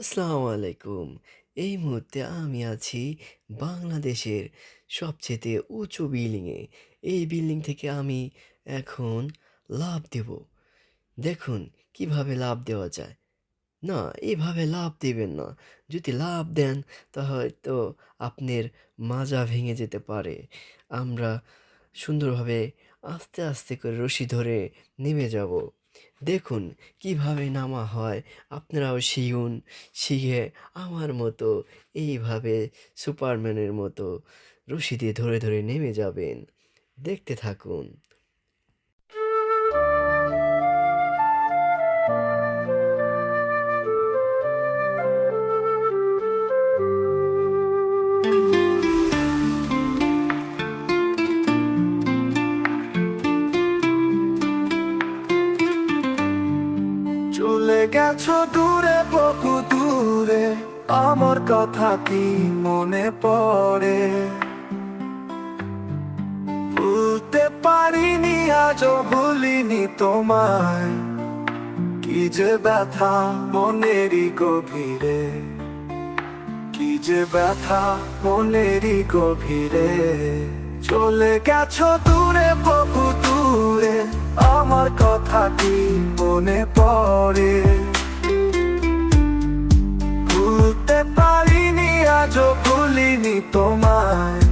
আসসালামু আলাইকুম। এই মুহূর্তে আমি আছি বাংলাদেশের সবচেয়ে উঁচু বিল্ডিংয়ে। এই বিল্ডিং থেকে আমি এখন লাফ দেব। দেখুন কিভাবে লাফ দেওয়া যায়। না, এভাবে লাফ দিবেন না। যদি লাফ দেন তা হয়তো আপনার মাজা ভেঙে যেতে পারে। আমরা সুন্দরভাবে আস্তে, আস্তে করে রশি ধরে নেমে যাব। দেখুন কিভাবে নামা হয়। আপনারাও শিখুন। শিখে আমার মতো এইভাবে সুপারম্যানের মতো রশি দিয়ে ধরে, ধরে নেমে যাবেন। দেখতে থাকুন। চলে গেছো দূরে, বহু দূরে, আমার কথা কি মনে পড়ে? ভুলতে পারিনি, আজও ভুলিনি তোমায়। কি যে ব্যথা মনেরই গভীরে, কি যে ব্যথা মনেরই গভীরে। চলে গেছো দূরে, বহু দূরে, আমার কথা কি মনে পড়ে? ভুলতে পারিনি, আজও ভুলিনি তোমায়।